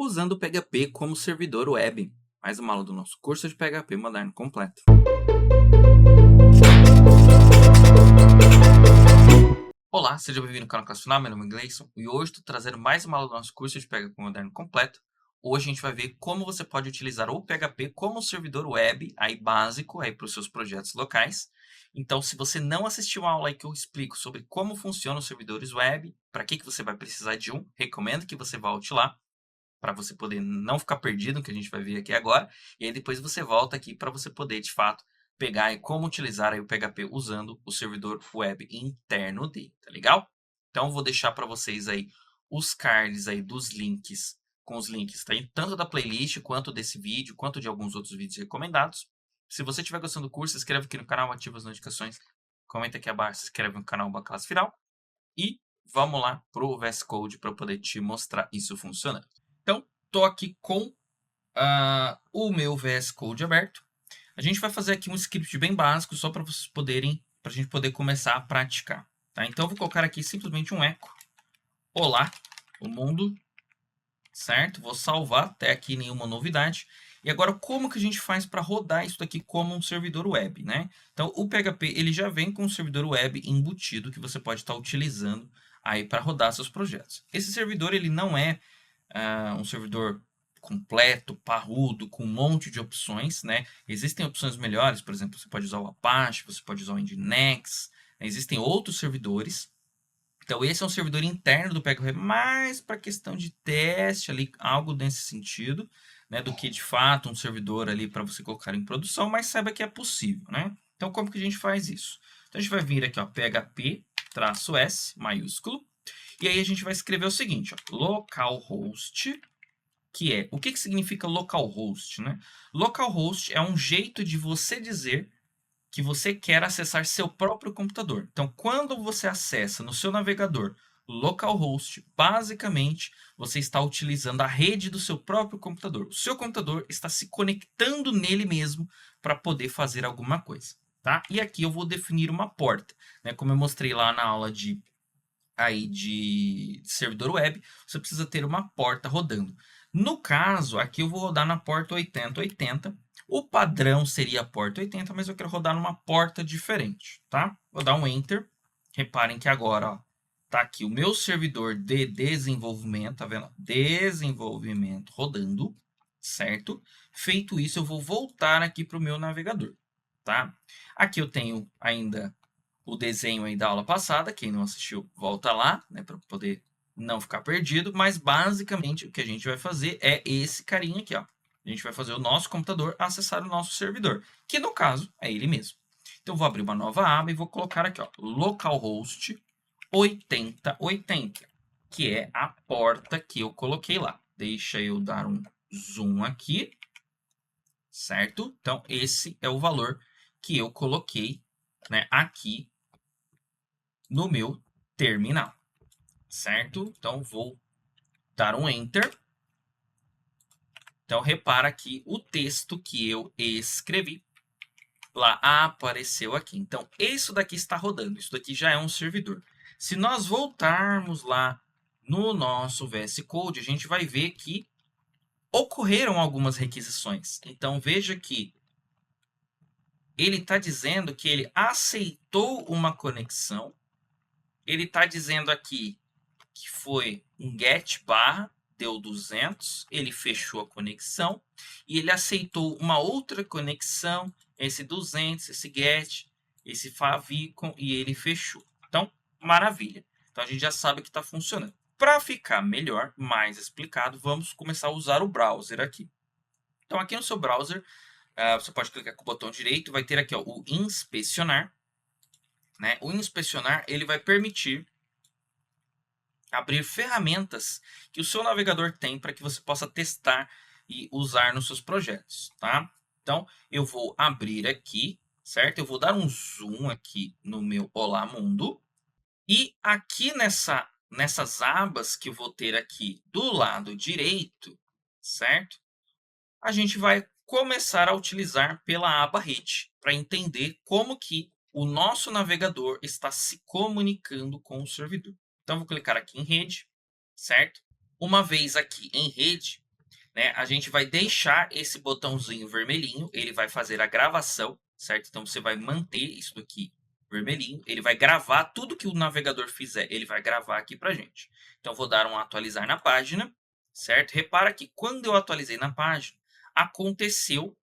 usando o PHP como servidor web. Mais uma aula do nosso curso de PHP moderno completo. Olá, seja bem-vindo ao canal Classe Final, meu nome é Gleison e hoje estou trazendo mais uma aula do nosso curso de PHP moderno completo. Hoje a gente vai ver como você pode utilizar o PHP como servidor web aí básico aí para os seus projetos locais. Então, se você não assistiu a aula aí que eu explico sobre como funcionam os servidores web, para que você vai precisar de um, recomendo que você volte lá, para você poder não ficar perdido no que a gente vai ver aqui agora. E aí depois você volta aqui para você poder, de fato, pegar e como utilizar aí o PHP usando o servidor web interno dele, tá legal? Então vou deixar para vocês aí os cards aí dos links, com os links tá? Tanto da playlist, quanto desse vídeo, quanto de alguns outros vídeos recomendados. Se você estiver gostando do curso, se inscreve aqui no canal, ativa as notificações, comenta aqui abaixo, se inscreve no canal da classe final. E vamos lá para o VS Code para poder te mostrar isso funcionando. Então, estou aqui com o meu VS Code aberto. A gente vai fazer aqui um script bem básico, só para vocês poderem, para a gente poder começar a praticar. Tá? Então, eu vou colocar aqui simplesmente um echo. Olá, o mundo, certo? Vou salvar, até aqui nenhuma novidade. E agora, como que a gente faz para rodar isso daqui como um servidor web, né? Então, o PHP ele já vem com um servidor web embutido que você pode estar utilizando aí para rodar seus projetos. Esse servidor ele não é um servidor completo, parrudo, com um monte de opções, né? Existem opções melhores, por exemplo, você pode usar o Apache, você pode usar o Nginx, né? Existem outros servidores. Então, esse é um servidor interno do PHP, mais para questão de teste, ali, algo nesse sentido, né? Do que, de fato, um servidor ali para você colocar em produção, mas saiba que é possível, né? Então, como que a gente faz isso? Então, a gente vai vir aqui, ó, php-s, maiúsculo, e aí a gente vai escrever o seguinte, ó, localhost, que é, o que significa localhost, né? Localhost é um jeito de você dizer que você quer acessar seu próprio computador. Então, quando você acessa no seu navegador localhost, basicamente você está utilizando a rede do seu próprio computador. O seu computador está se conectando nele mesmo para poder fazer alguma coisa, tá? E aqui eu vou definir uma porta, né? Como eu mostrei lá na aula de servidor web, você precisa ter uma porta rodando. No caso, aqui eu vou rodar na porta 8080. O padrão seria a porta 80, mas eu quero rodar numa porta diferente, tá? Vou dar um Enter. Reparem que agora, ó, tá aqui o meu servidor de desenvolvimento, tá vendo? Desenvolvimento rodando, certo? Feito isso, eu vou voltar aqui para o meu navegador, tá? Aqui eu tenho ainda o desenho aí da aula passada, quem não assistiu, volta lá, né, para poder não ficar perdido, mas basicamente o que a gente vai fazer é esse carinha aqui, ó. A gente vai fazer o nosso computador acessar o nosso servidor, que no caso é ele mesmo. Então vou abrir uma nova aba e vou colocar aqui, ó, localhost 8080, que é a porta que eu coloquei lá. Deixa eu dar um zoom aqui, certo? Então esse é o valor que eu coloquei, né, aqui no meu terminal, certo? Então, vou dar um Enter. Então, repara aqui o texto que eu escrevi lá apareceu aqui. Então, isso daqui está rodando. Isso daqui já é um servidor. Se nós voltarmos lá no nosso VS Code, a gente vai ver que ocorreram algumas requisições. Então, veja que ele está dizendo que ele aceitou uma conexão. Ele está dizendo aqui que foi um get barra, deu 200, ele fechou a conexão e ele aceitou uma outra conexão, esse 200, esse get, esse favicon e ele fechou. Então, maravilha. Então, a gente já sabe que está funcionando. Para ficar melhor, mais explicado, vamos começar a usar o browser aqui. Então, aqui no seu browser, você pode clicar com o botão direito, vai ter aqui ó, o inspecionar. Né? O inspecionar ele vai permitir abrir ferramentas que o seu navegador tem para que você possa testar e usar nos seus projetos, tá? Então, eu vou abrir aqui, certo? Eu vou dar um zoom aqui no meu Olá Mundo. E aqui nessas abas que eu vou ter aqui do lado direito, certo? A gente vai começar a utilizar pela aba Rede para entender como que o nosso navegador está se comunicando com o servidor. Então, vou clicar aqui em rede, certo? Uma vez aqui em rede, né, a gente vai deixar esse botãozinho vermelhinho, ele vai fazer a gravação, certo? Então você vai manter isso daqui vermelhinho, ele vai gravar tudo que o navegador fizer, ele vai gravar aqui pra gente. Então vou dar um atualizar na página, certo? Repara que quando eu atualizei na página, aconteceu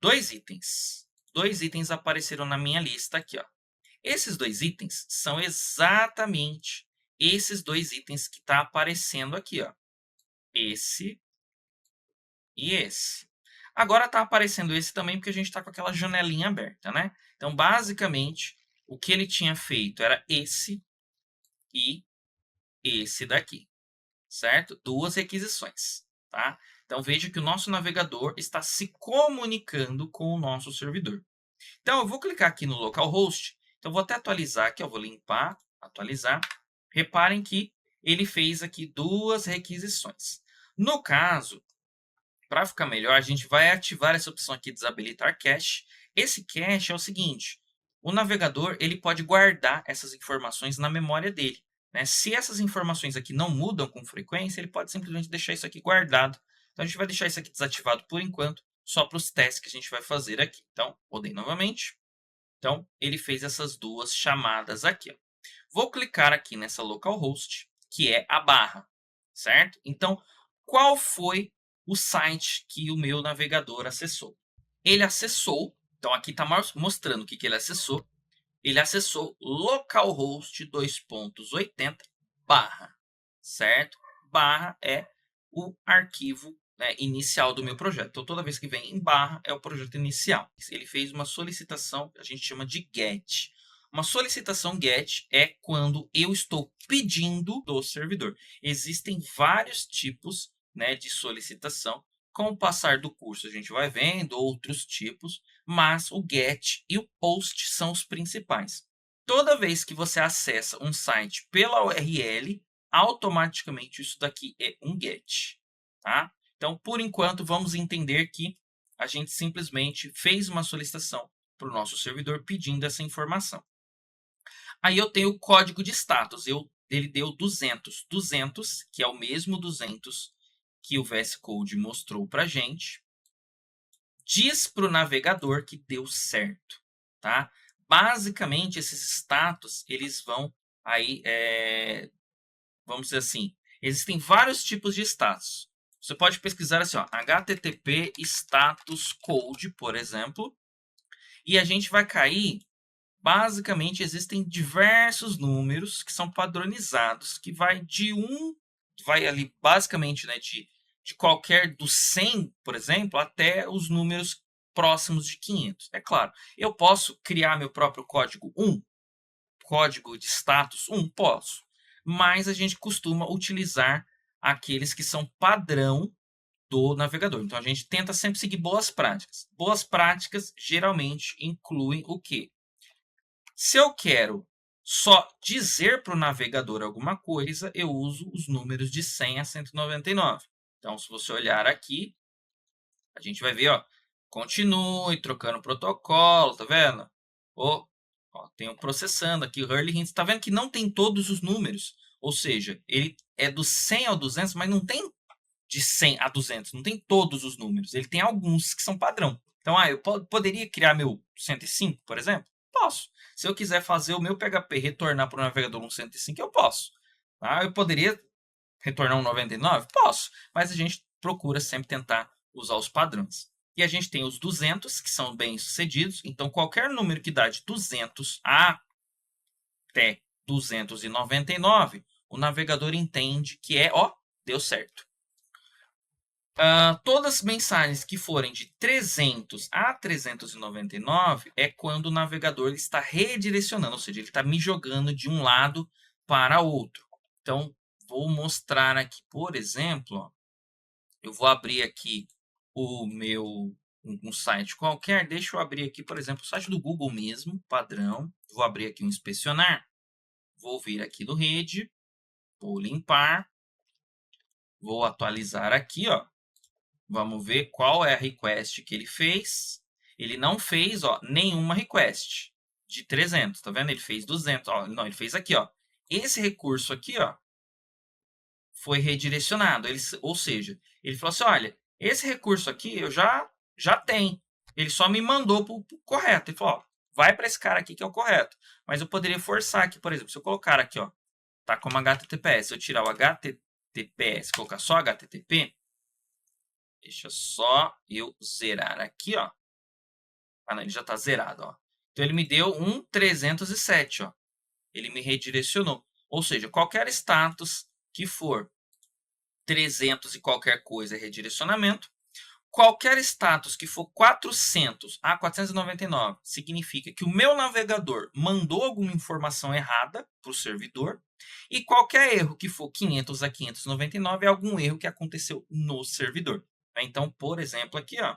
dois itens. Dois itens apareceram na minha lista aqui, ó. Esses dois itens são exatamente esses dois itens que tá aparecendo aqui, ó. Esse e esse. Agora está aparecendo esse também porque a gente está com aquela janelinha aberta, né? Então, basicamente, o que ele tinha feito era esse e esse daqui, certo? Duas requisições, tá? Então, veja que o nosso navegador está se comunicando com o nosso servidor. Então, eu vou clicar aqui no localhost. Então, eu vou até atualizar aqui, eu vou limpar, atualizar. Reparem que ele fez aqui duas requisições. No caso, para ficar melhor, a gente vai ativar essa opção aqui, desabilitar cache. Esse cache é o seguinte, o navegador ele pode guardar essas informações na memória dele, né? Se essas informações aqui não mudam com frequência, ele pode simplesmente deixar isso aqui guardado. Então, a gente vai deixar isso aqui desativado por enquanto, só para os testes que a gente vai fazer aqui. Então, rodei novamente. Então, ele fez essas duas chamadas aqui, ó. Vou clicar aqui nessa localhost, que é a barra, certo? Então, qual foi o site que o meu navegador acessou? Ele acessou, então aqui está mostrando o que ele acessou. Ele acessou localhost 2.80 barra, certo? Barra é o arquivo, né, inicial do meu projeto. Então, toda vez que vem em barra, é o projeto inicial. Ele fez uma solicitação, a gente chama de GET. Uma solicitação GET é quando eu estou pedindo do servidor. Existem vários tipos, né, de solicitação. Com o passar do curso, a gente vai vendo outros tipos, mas o GET e o POST são os principais. Toda vez que você acessa um site pela URL, automaticamente isso daqui é um GET, tá? Então, por enquanto, vamos entender que a gente simplesmente fez uma solicitação para o nosso servidor pedindo essa informação. Aí eu tenho o código de status, ele deu 200. 200, que é o mesmo 200 que o VS Code mostrou para a gente, diz para o navegador que deu certo, tá? Basicamente, esses status, eles vão aí, vamos dizer assim, existem vários tipos de status. Você pode pesquisar assim, ó, HTTP status code, por exemplo, e a gente vai cair, basicamente, existem diversos números que são padronizados, que vai ali, basicamente, né, de qualquer dos 100, por exemplo, até os números próximos de 500. É claro, eu posso criar meu próprio código 1, código de status 1, posso, mas a gente costuma utilizar aqueles que são padrão do navegador. Então, a gente tenta sempre seguir boas práticas. Boas práticas geralmente incluem o quê? Se eu quero só dizer para o navegador alguma coisa, eu uso os números de 100 a 199. Então, se você olhar aqui, a gente vai ver, ó, continue trocando protocolo, tá vendo? Ó, tem um processando aqui, o Early Hints, tá vendo que não tem todos os números? Ou seja, ele é do 100 ao 200, mas não tem de 100 a 200, não tem todos os números. Ele tem alguns que são padrão. Então, eu poderia criar meu 105, por exemplo? Posso. Se eu quiser fazer o meu PHP retornar para o navegador um 105, eu posso. Tá? Eu poderia retornar um 99? Posso. Mas a gente procura sempre tentar usar os padrões. E a gente tem os 200, que são bem-sucedidos. Então, qualquer número que dá de 200 até 299, o navegador entende que deu certo. Todas as mensagens que forem de 300 a 399 é quando o navegador está redirecionando, ou seja, ele está me jogando de um lado para outro. Então, vou mostrar aqui, por exemplo, ó, eu vou abrir aqui o meu um site qualquer. Deixa eu abrir aqui, por exemplo, o site do Google mesmo, padrão. Vou abrir aqui um inspecionar. Vou vir aqui no rede, vou limpar, vou atualizar aqui, ó. Vamos ver qual é a request que ele fez. Ele não fez, ó, nenhuma request de 300, tá vendo? Ele fez 200, ó, não, ele fez aqui, ó. Esse recurso aqui, ó, foi redirecionado. Ou seja, ele falou assim, olha, esse recurso aqui eu já tenho. Ele só me mandou para o correto. Ele falou, ó, vai para esse cara aqui que é o correto. Mas eu poderia forçar aqui, por exemplo, se eu colocar aqui, ó, tá como HTTPS, se eu tirar o HTTPS, colocar só HTTP, deixa só eu zerar aqui, ó. Ah, não, ele já está zerado, ó. Então ele me deu um 307, ó. Ele me redirecionou. Ou seja, qualquer status que for 300 e qualquer coisa é redirecionamento. Qualquer status que for 400 a 499 significa que o meu navegador mandou alguma informação errada para o servidor. E qualquer erro que for 500 a 599 é algum erro que aconteceu no servidor. Então, por exemplo, aqui, ó,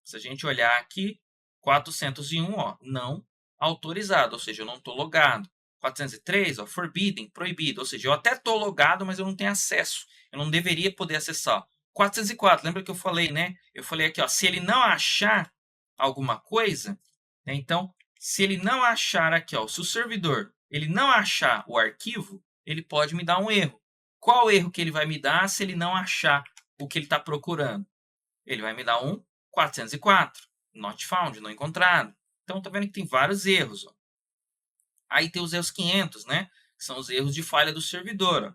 se a gente olhar aqui, 401, ó, não autorizado, ou seja, eu não estou logado. 403, ó, forbidden, proibido, ou seja, eu até estou logado, mas eu não tenho acesso. Eu não deveria poder acessar. 404, lembra que eu falei, né? Eu falei aqui, ó, se ele não achar alguma coisa, né, então, se ele não achar aqui, ó, se o servidor ele não achar o arquivo, ele pode me dar um erro. Qual erro que ele vai me dar se ele não achar o que ele está procurando? Ele vai me dar um 404, not found, não encontrado. Então, tá vendo que tem vários erros. Ó. Aí tem os erros 500, né? Que são os erros de falha do servidor. Ó.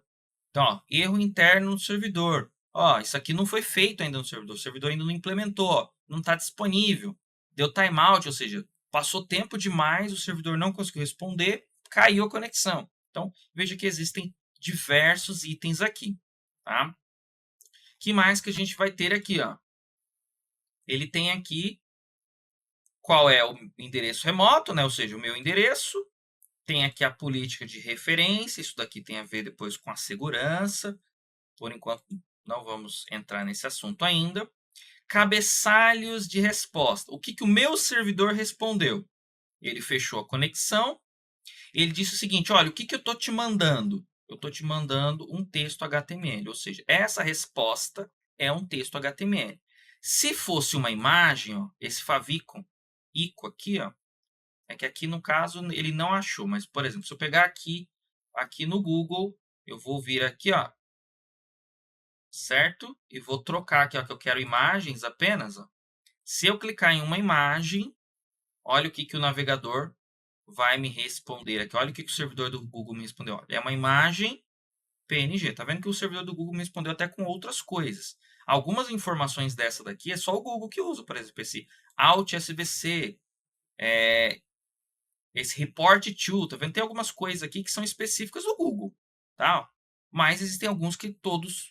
Então, ó, erro interno no servidor. Ó, isso aqui não foi feito ainda no servidor. O servidor ainda não implementou. Ó, não está disponível. Deu timeout, ou seja, passou tempo demais, o servidor não conseguiu responder, caiu a conexão. Então, veja que existem diversos itens aqui. Tá? Que mais que a gente vai ter aqui? Ó? Ele tem aqui qual é o endereço remoto, né? Ou seja, o meu endereço. Tem aqui a política de referência, isso daqui tem a ver depois com a segurança. Por enquanto, não vamos entrar nesse assunto ainda. Cabeçalhos de resposta. O que, que o meu servidor respondeu? Ele fechou a conexão. Ele disse o seguinte, olha, o que, que eu estou te mandando? Eu estou te mandando um texto HTML. Ou seja, essa resposta é um texto HTML. Se fosse uma imagem, ó, esse favicon, ico aqui, ó, é que aqui no caso ele não achou, mas por exemplo, se eu pegar aqui no Google, eu vou vir aqui, ó, certo? E vou trocar aqui, ó, que eu quero imagens apenas, ó. Se eu clicar em uma imagem, olha o que, que o navegador vai me responder aqui. Olha o que, que o servidor do Google me respondeu. Olha, é uma imagem PNG. Tá vendo que o servidor do Google me respondeu até com outras coisas. Algumas informações dessa daqui é só o Google que usa, por exemplo, esse Alt SVC, esse report to, tá vendo? Tem algumas coisas aqui que são específicas do Google, tá? Mas existem alguns que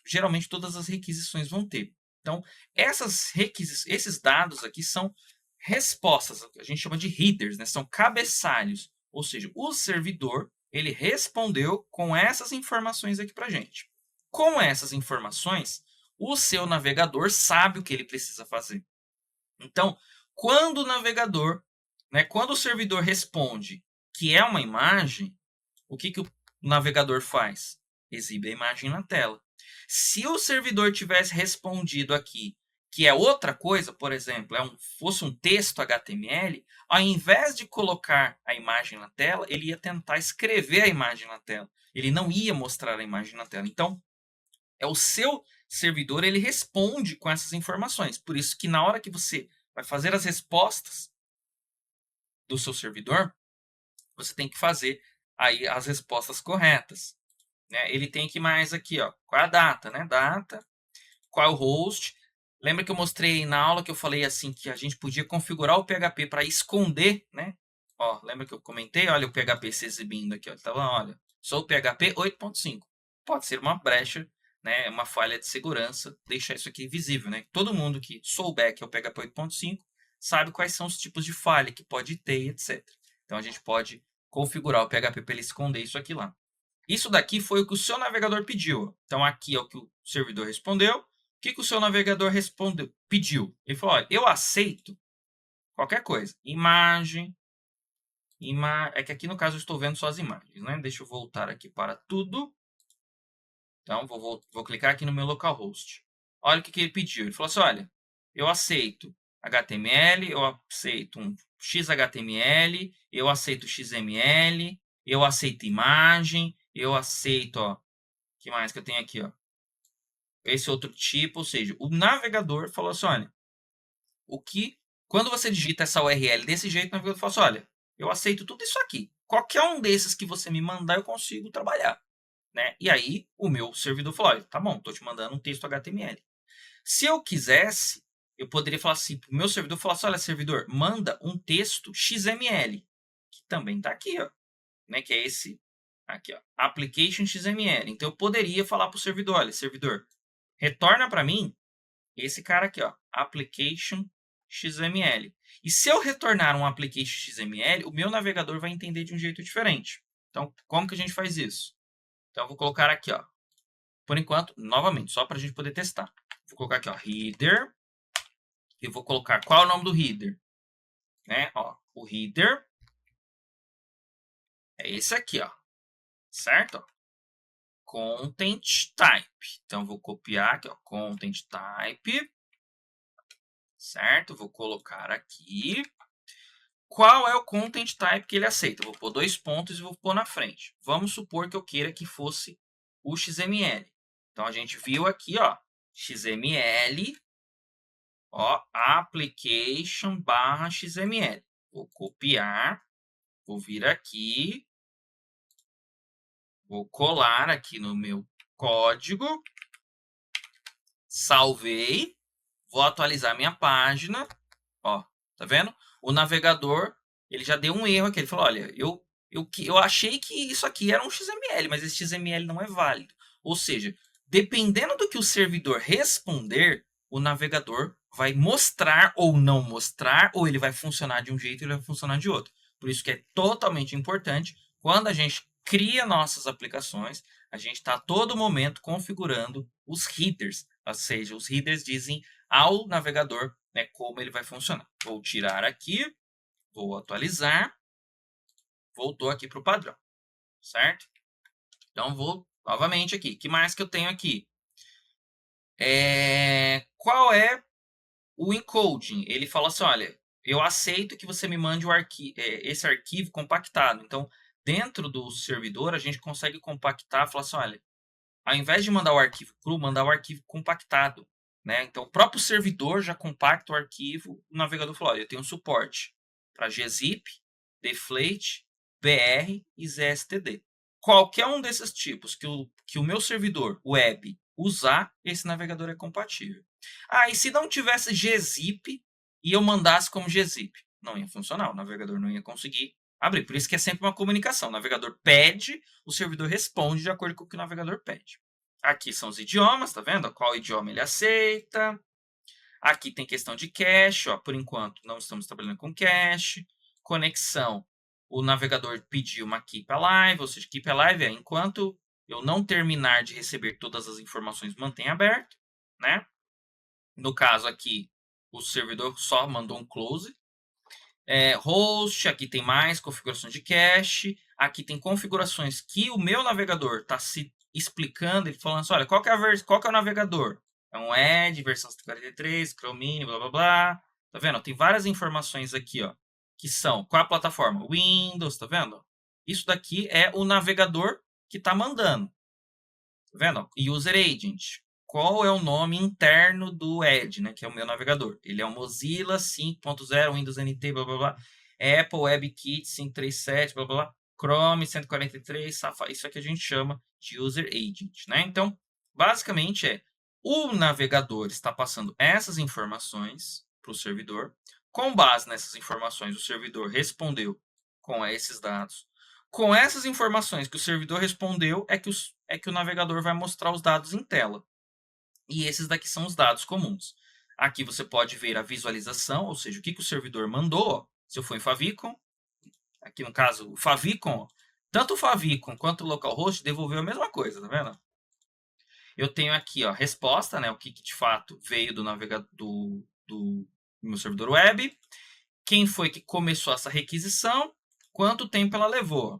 geralmente todas as requisições vão ter. Então, esses dados aqui são respostas, a gente chama de headers, né? São cabeçalhos. Ou seja, o servidor, ele respondeu com essas informações aqui pra gente. Com essas informações, o seu navegador sabe o que ele precisa fazer. Então, quando o navegador, né, quando o servidor responde que é uma imagem, o que, que o navegador faz? Exibe a imagem na tela. Se o servidor tivesse respondido aqui que é outra coisa, por exemplo, fosse um texto HTML, ao invés de colocar a imagem na tela, ele ia tentar escrever a imagem na tela. Ele não ia mostrar a imagem na tela. Então, é o seu servidor, ele responde com essas informações. Por isso que na hora que você vai fazer as respostas do seu servidor, você tem que fazer aí as respostas corretas. Né? Ele tem que mais aqui, ó, qual é a data, né? Data, qual é o host. Lembra que eu mostrei na aula que eu falei assim que a gente podia configurar o PHP para esconder, né? Ó, lembra que eu comentei? Olha o PHP se exibindo aqui, ó. Então, olha, sou o PHP 8.5. Pode ser uma brecha, né? Uma falha de segurança, deixar isso aqui visível, né? Todo mundo que souber que é o PHP 8.5 sabe quais são os tipos de falha que pode ter, etc. Então a gente pode configurar o PHP para ele esconder isso aqui lá. Isso daqui foi o que o seu navegador pediu. Então aqui é o que o servidor respondeu. O que, que o seu navegador pediu? Ele falou, olha, eu aceito qualquer coisa. Imagem. É que aqui no caso eu estou vendo só as imagens, né? Deixa eu voltar aqui para tudo. Então vou clicar aqui no meu localhost. Olha o que, que ele pediu. Ele falou assim, olha, eu aceito HTML, eu aceito um XHTML, eu aceito XML, eu aceito imagem, eu aceito, ó, o que mais que eu tenho aqui, ó? esse outro tipo, ou seja, o navegador falou assim, olha, quando você digita essa URL desse jeito, o navegador fala assim, olha, eu aceito tudo isso aqui. Qualquer um desses que você me mandar, eu consigo trabalhar. Né? E aí, o meu servidor falou, olha, tá bom, estou te mandando um texto HTML. Se eu quisesse, eu poderia falar assim, o meu servidor falar assim, olha, servidor, manda um texto XML, que também está aqui, ó, né? Que é esse aqui, ó, application XML. Então, eu poderia falar para o servidor, olha, servidor, retorna para mim esse cara aqui, ó, application XML. E se eu retornar um application XML, o meu navegador vai entender de um jeito diferente. Então, como que a gente faz isso? Então, eu vou colocar aqui, ó, por enquanto, novamente, só para a gente poder testar. Vou colocar aqui, ó, header. E vou colocar, qual é o nome do header? Né? Ó, o header é esse aqui, ó. Certo? Content type. Então, vou copiar aqui, ó, content type. Certo? Vou colocar aqui. Qual é o content type que ele aceita? Eu vou pôr 2 pontos e vou pôr na frente. Vamos supor que eu queira que fosse o XML. Então, a gente viu aqui, ó, XML, ó, application / XML. Vou copiar, vou vir aqui, vou colar aqui no meu código, salvei, vou atualizar minha página, ó, tá vendo? O navegador, ele já deu um erro aqui, ele falou, olha, eu achei que isso aqui era um XML, mas esse XML não é válido. Ou seja, dependendo do que o servidor responder, o navegador vai mostrar ou não mostrar, ou ele vai funcionar de um jeito ou ele vai funcionar de outro. Por isso que é totalmente importante, quando a gente cria nossas aplicações, a gente está a todo momento configurando os headers, ou seja, os headers dizem ao navegador, né, como ele vai funcionar. Vou tirar aqui, vou atualizar, voltou aqui para o padrão, certo? Então, vou novamente aqui. O que mais que eu tenho aqui? Qual é o encoding? Ele fala assim, olha, eu aceito que você me mande esse arquivo compactado. Então, dentro do servidor, a gente consegue compactar, falar assim, olha, ao invés de mandar o arquivo cru, mandar o arquivo compactado. Né? Então, o próprio servidor já compacta o arquivo, o navegador falou, olha, eu tenho suporte para gzip, deflate, br e zstd. Qualquer um desses tipos que o meu servidor web usar, esse navegador é compatível. Ah, e se não tivesse gzip e eu mandasse como gzip? Não ia funcionar, o navegador não ia conseguir abrir. Por isso que é sempre uma comunicação. O navegador pede, o servidor responde de acordo com o que o navegador pede. Aqui são os idiomas, tá vendo? Qual idioma ele aceita. Aqui tem questão de cache, ó, por enquanto não estamos trabalhando com cache. Conexão, o navegador pediu uma keep alive, ou seja, keep alive é enquanto eu não terminar de receber todas as informações, mantém aberto, né? No caso aqui, o servidor só mandou um close. Host, aqui tem mais configurações de cache. Aqui tem configurações que o meu navegador está se explicando, ele falando assim, olha, qual que é o navegador? É um Edge, versão 143, Chromium, blá, blá, blá. Tá vendo? Tem várias informações aqui, ó, que são, qual é a plataforma? Windows, tá vendo? Isso daqui é o navegador que está mandando. Tá vendo? User Agent. Qual é o nome interno do Edge, né? Que é o meu navegador. Ele é o Mozilla 5.0, Windows NT, blá, blá, blá. Apple WebKit 537, blá, blá, blá. Chrome 143, Safari. Isso aqui a gente chama de User Agent, né? Então, basicamente o navegador está passando essas informações para o servidor. Com base nessas informações, o servidor respondeu com esses dados. Com essas informações que o servidor respondeu, é que o navegador vai mostrar os dados em tela. E esses daqui são os dados comuns. Aqui você pode ver a visualização, ou seja, o que o servidor mandou. Se eu for em Favicon, aqui no caso, o Favicon, tanto o Favicon quanto o localhost devolveu a mesma coisa, tá vendo? Eu tenho aqui a resposta, né, o que de fato veio do navegador do meu servidor web, quem foi que começou essa requisição, quanto tempo ela levou.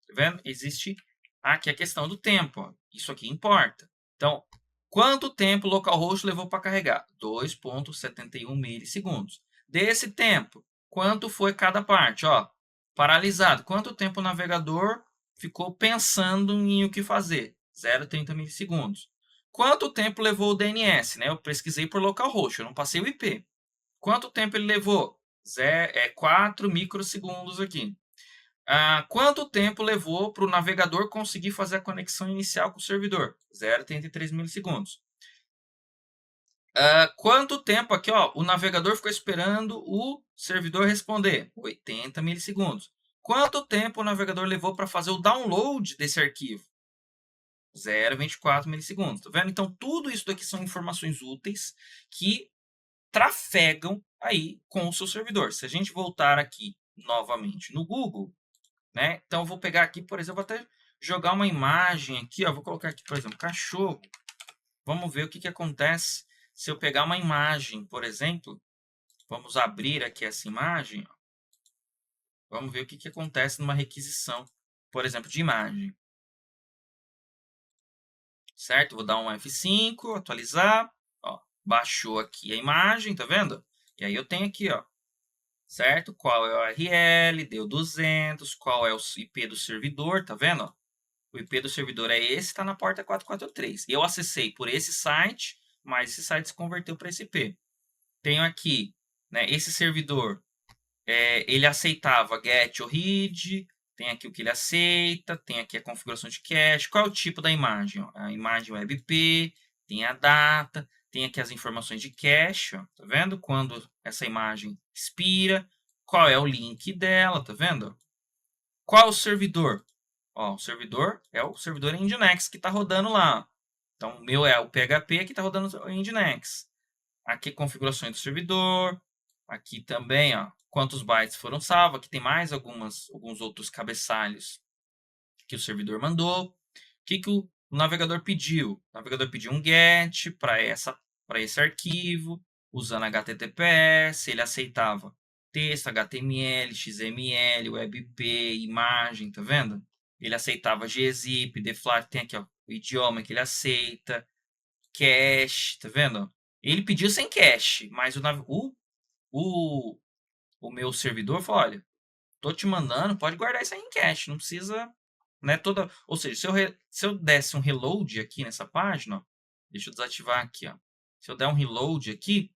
Tá vendo? Existe aqui a questão do tempo. Ó. Isso aqui importa. Então, quanto tempo o localhost levou para carregar? 2,71 milissegundos. Desse tempo, quanto foi cada parte? Ó, paralisado. Quanto tempo o navegador ficou pensando em o que fazer? 0,30 milissegundos. Quanto tempo levou o DNS, né? Eu pesquisei por localhost, eu não passei o IP. Quanto tempo ele levou? 4 microsegundos aqui. Quanto tempo levou para o navegador conseguir fazer a conexão inicial com o servidor? 0,83 milissegundos. Quanto tempo aqui, ó, o navegador ficou esperando o servidor responder? 80 milissegundos. Quanto tempo o navegador levou para fazer o download desse arquivo? 0,24 milissegundos. Tá vendo? Então, tudo isso daqui são informações úteis que trafegam aí com o seu servidor. Se a gente voltar aqui novamente no Google, né? Então, eu vou pegar aqui, por exemplo, até jogar uma imagem aqui, ó. Vou colocar aqui, por exemplo, cachorro. Vamos ver o que, que acontece se eu pegar uma imagem, por exemplo. Vamos abrir aqui essa imagem. Ó. Vamos ver o que, que acontece numa requisição, por exemplo, de imagem. Certo? Vou dar um F5, atualizar. Ó, baixou aqui a imagem, tá vendo? E aí eu tenho aqui, ó. Certo? Qual é o URL, deu 200, qual é o IP do servidor, tá vendo? O IP do servidor é esse, está na porta 443. Eu acessei por esse site, mas esse site se converteu para esse IP. Tenho aqui, né, esse servidor, ele aceitava GET ou READ, tem aqui o que ele aceita, tem aqui a configuração de cache, qual é o tipo da imagem? Ó? A imagem WebP, tem a data, tem aqui as informações de cache, ó, tá vendo? Quando essa imagem expira, qual é o link dela, tá vendo? Qual é o servidor? Ó, o servidor é o servidor Nginx que está rodando lá. Então, o meu é o PHP que está rodando o Nginx. Aqui, configurações do servidor. Aqui também, ó, quantos bytes foram salvos. Aqui tem mais alguns outros cabeçalhos que o servidor mandou. O que, que o navegador pediu? O navegador pediu um GET para esse arquivo, usando HTTPS. Ele aceitava texto, HTML, XML, WebP, imagem, tá vendo? Ele aceitava gzip, deflag, tem aqui ó, o idioma que ele aceita, cache, tá vendo? Ele pediu sem cache, mas o meu servidor falou, olha, tô te mandando, pode guardar isso aí em cache, não precisa, né, ou seja, se eu desse um reload aqui nessa página, ó, deixa eu desativar aqui, ó. Se eu der um reload aqui,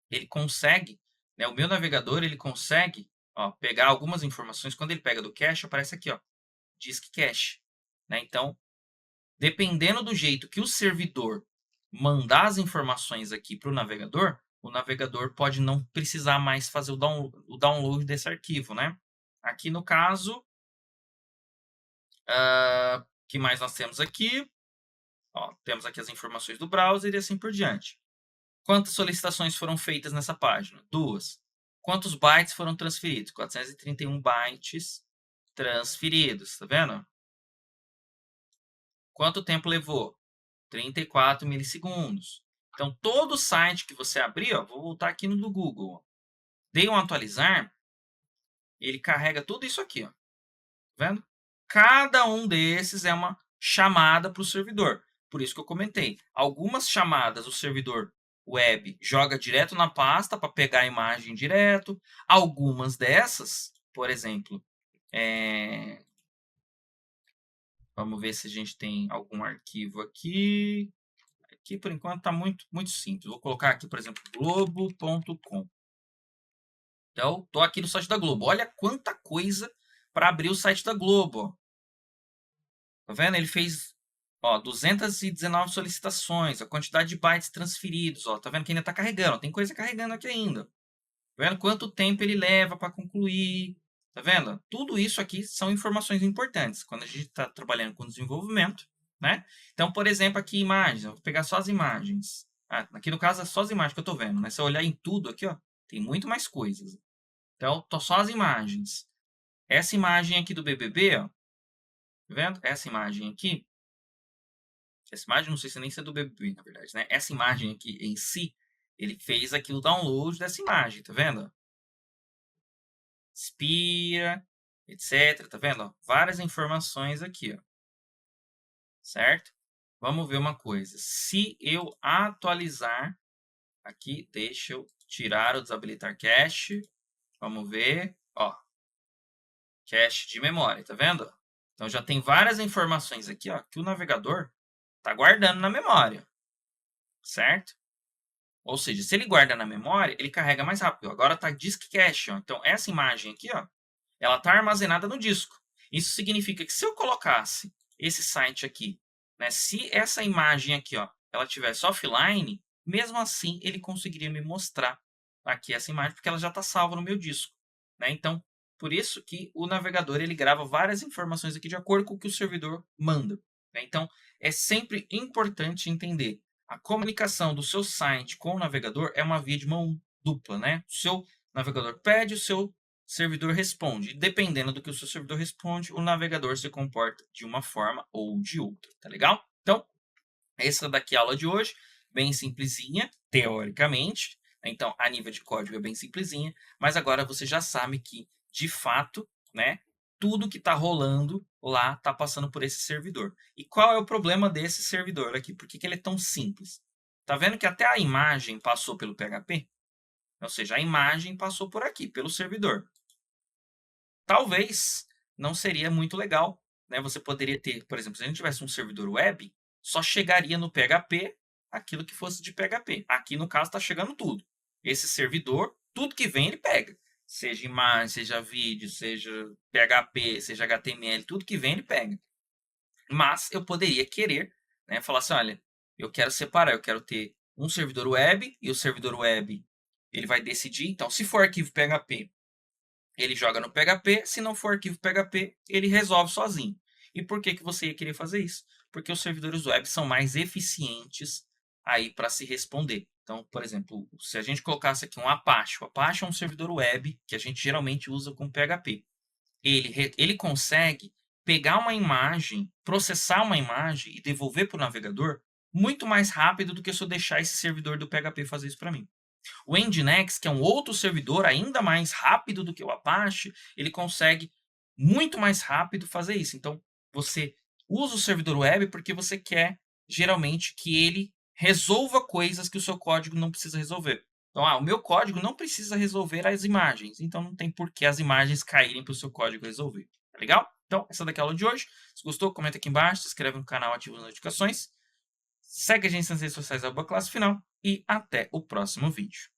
ele consegue, né, o meu navegador, ele consegue, ó, pegar algumas informações, quando ele pega do cache, aparece aqui, ó, disk cache, né? Então, dependendo do jeito que o servidor mandar as informações aqui para o navegador pode não precisar mais fazer o download desse arquivo, né? Aqui no caso, o que mais nós temos aqui? Ó, temos aqui as informações do browser e assim por diante. Quantas solicitações foram feitas nessa página? 2. Quantos bytes foram transferidos? 431 bytes transferidos, tá vendo? Quanto tempo levou? 34 milissegundos. Então, todo site que você abrir, ó, vou voltar aqui no do Google. Ó, dei um atualizar, ele carrega tudo isso aqui. Ó, tá vendo? Cada um desses é uma chamada para o servidor. Por isso que eu comentei. Algumas chamadas o servidor web joga direto na pasta para pegar a imagem direto. Algumas dessas, por exemplo, vamos ver se a gente tem algum arquivo aqui. Aqui, por enquanto, está muito, muito simples. Vou colocar aqui, por exemplo, globo.com. Então, estou aqui no site da Globo. Olha quanta coisa para abrir o site da Globo. Ó. Tá vendo? Ele fez 219 solicitações, a quantidade de bytes transferidos. Ó. Tá vendo que ainda está carregando? Tem coisa carregando aqui ainda. Tá vendo quanto tempo ele leva para concluir? Tá vendo? Tudo isso aqui são informações importantes quando a gente está trabalhando com desenvolvimento. Né? Então, por exemplo, aqui imagens. Eu vou pegar só as imagens. Aqui no caso é só as imagens que eu estou vendo. Mas se eu olhar em tudo aqui, ó, tem muito mais coisas. Então, tô só as imagens. Essa imagem aqui do BBB, ó, tá vendo? Essa imagem aqui. Essa imagem, não sei se nem é do BBB, na verdade, né? Essa imagem aqui em si, ele fez aqui o download dessa imagem, tá vendo? Espia, etc. Tá vendo? Ó, várias informações aqui, ó. Certo? Vamos ver uma coisa. Se eu atualizar aqui, deixa eu tirar ou desabilitar cache. Vamos ver. Ó, cache de memória, tá vendo? Então já tem várias informações aqui, ó, que o navegador Está guardando na memória, certo? Ou seja, se ele guarda na memória, ele carrega mais rápido. Agora está disk cache. Ó. Então, essa imagem aqui, ó, ela está armazenada no disco. Isso significa que se eu colocasse esse site aqui, né, se essa imagem aqui, ó, ela tivesse offline, mesmo assim ele conseguiria me mostrar aqui essa imagem, porque ela já está salva no meu disco. Né? Então, por isso que o navegador ele grava várias informações aqui de acordo com o que o servidor manda. Né? Então, é sempre importante entender a comunicação do seu site com o navegador é uma via de mão dupla, né? O seu navegador pede, o seu servidor responde. E dependendo do que o seu servidor responde, o navegador se comporta de uma forma ou de outra, tá legal? Então, essa daqui é a aula de hoje, bem simplesinha, teoricamente. Então, a nível de código é bem simplesinha, mas agora você já sabe que, de fato, né, tudo que está rolando lá está passando por esse servidor. E qual é o problema desse servidor aqui? Por que ele é tão simples? Tá vendo que até a imagem passou pelo PHP? Ou seja, a imagem passou por aqui, pelo servidor. Talvez não seria muito legal, né? Você poderia ter, por exemplo, se a gente tivesse um servidor web, só chegaria no PHP aquilo que fosse de PHP. Aqui, no caso, está chegando tudo. Esse servidor, tudo que vem, ele pega. Seja imagem, seja vídeo, seja PHP, seja HTML, tudo que vem, ele pega. Mas eu poderia querer, né, falar assim, olha, eu quero separar, eu quero ter um servidor web, e o servidor web ele vai decidir. Então, se for arquivo PHP, ele joga no PHP, se não for arquivo PHP, ele resolve sozinho. E por que você ia querer fazer isso? Porque os servidores web são mais eficientes aí para se responder. Então, por exemplo, se a gente colocasse aqui um Apache, o Apache é um servidor web que a gente geralmente usa com PHP. Ele consegue pegar uma imagem, processar uma imagem e devolver para o navegador muito mais rápido do que se eu deixar esse servidor do PHP fazer isso para mim. O Nginx, que é um outro servidor ainda mais rápido do que o Apache, ele consegue muito mais rápido fazer isso. Então, você usa o servidor web porque você quer, geralmente, que ele resolva coisas que o seu código não precisa resolver. Então, o meu código não precisa resolver as imagens, então não tem por que as imagens caírem para o seu código resolver. Tá legal? Então, essa daqui é a aula de hoje. Se gostou, comenta aqui embaixo, se inscreve no canal, ativa as notificações. Segue a gente nas redes sociais, @classe final e até o próximo vídeo.